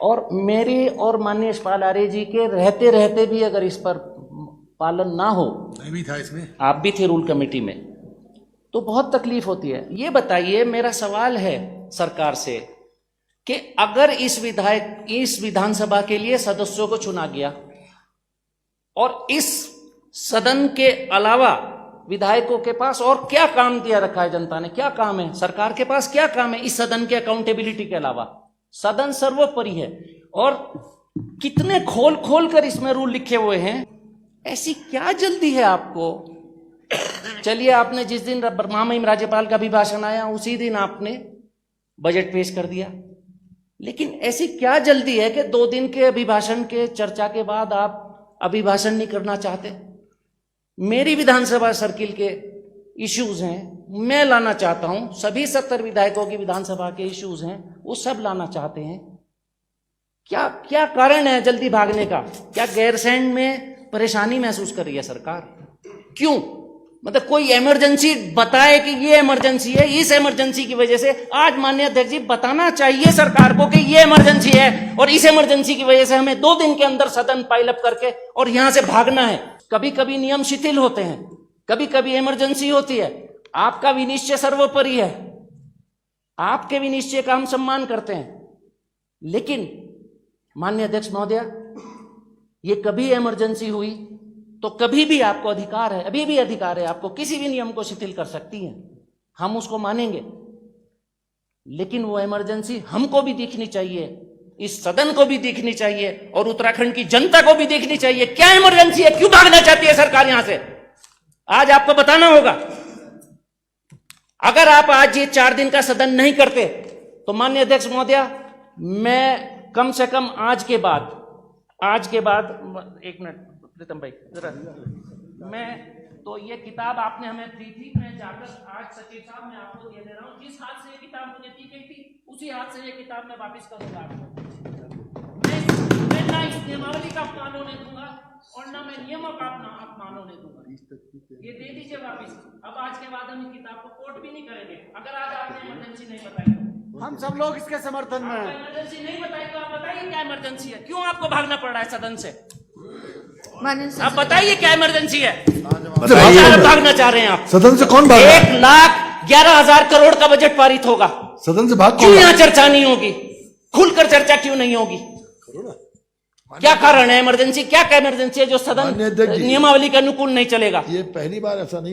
और मेरी और माननीय यशपाल आर्य जी के रहते रहते भी अगर इस पर पालन ना हो, मैं भी था इसमें, आप भी थे रूल कमेटी में, तो बहुत तकलीफ होती है। ये बताइए, मेरा सवाल है सरकार से कि अगर इस विधानसभा के लिए सदस्यों को चुना गया और इस सदन के अलावा विधायकों के पास और क्या काम दिया रखा है जनता ने, क्या काम है सरकार के पास, क्या काम है इस सदन के अकाउंटेबिलिटी के अलावा? सदन सर्वोपरि है और कितने खोल खोल कर इसमें रूल लिखे हुए हैं। ऐसी क्या जल्दी है आपको? चलिए, आपने जिस दिन महामहिम राज्यपाल का अभिभाषण आया उसी दिन आपने बजट पेश कर दिया, लेकिन ऐसी क्या जल्दी है कि 2 दिन के अभिभाषण के चर्चा के बाद आप अभिभाषण नहीं करना चाहते? मेरी विधानसभा सर्किल के इश्यूज हैं, मैं लाना चाहता हूं, सभी 70 विधायकों की विधानसभा के इश्यूज हैं, वो सब लाना चाहते हैं। क्या क्या कारण है जल्दी भागने का? क्या गैरसैंण में परेशानी महसूस कर रही है सरकार? क्यों? मतलब कोई इमरजेंसी बताए कि ये इमरजेंसी है, इस इमरजेंसी की वजह से आज माननीय अध्यक्ष जी बताना चाहिए सरकार को कि ये इमरजेंसी है और इस इमरजेंसी की वजह से हमें 2 दिन के अंदर सदन पाइल अप करके और यहां से भागना है। कभी कभी नियम शिथिल होते हैं, कभी कभी इमरजेंसी होती है। आपका विनिश्चय सर्वोपरि है, आपके विनिश्चय का हम सम्मान करते हैं, लेकिन माननीय अध्यक्ष महोदय, ये कभी इमरजेंसी हुई तो कभी भी आपको अधिकार है, अभी भी अधिकार है, आपको किसी भी नियम को शिथिल कर सकती हैं, हम उसको मानेंगे, लेकिन वो इमरजेंसी हमको भी दिखनी चाहिए, इस सदन को भी दिखनी चाहिए और उत्तराखंड की जनता को भी देखनी चाहिए। क्या इमरजेंसी है? क्यों भागना चाहती है सरकार यहां से? आज आपको बताना होगा। अगर आप आज ये 4 दिन का सदन नहीं करते तो माननीय अध्यक्ष महोदय, मैं कम से कम आज के बाद 1 मिनट प्रीतम भाई जरा, मैं तो ये किताब आपने हमें दी थी, मैं जाकर आज सचिव साहब मैं आपको दे दे रहा हूं। जिस हाथ से ये किताब मुझे दी गई थी उसी हाथ से ये किताब मैं वापस करूंगा आपको। मैं ना इस नियमावली का अपमान होने दूंगा और ना मैं नियमों का अपमान होने दूंगा। ये दे दीजिए वापस। अब आज के बाद हम इस किताब को कोर्ट भी नहीं करेंगे। अगर आज आपने इमरजेंसी नहीं बताई तो हम सब लोग इसके समर्थन में हैं। इमरजेंसी नहीं बताई तो आप बताइए क्या इमरजेंसी है, क्यों आपको भागना पड़ रहा है सदन से? आप बताइए क्या इमरजेंसी है, भागना चाह रहे हैं आप सदन से? कौन भाग? 1,11,000 करोड़ का बजट पारित होगा, सदन से भाग क्यों यहाँ चर्चा नहीं होगी? खुलकर चर्चा क्यों नहीं होगी? क्या कारण है? इमरजेंसी क्या इमरजेंसी है जो सदन नियमावली के अनुकूल नहीं चलेगा? ये पहली बार ऐसा नहीं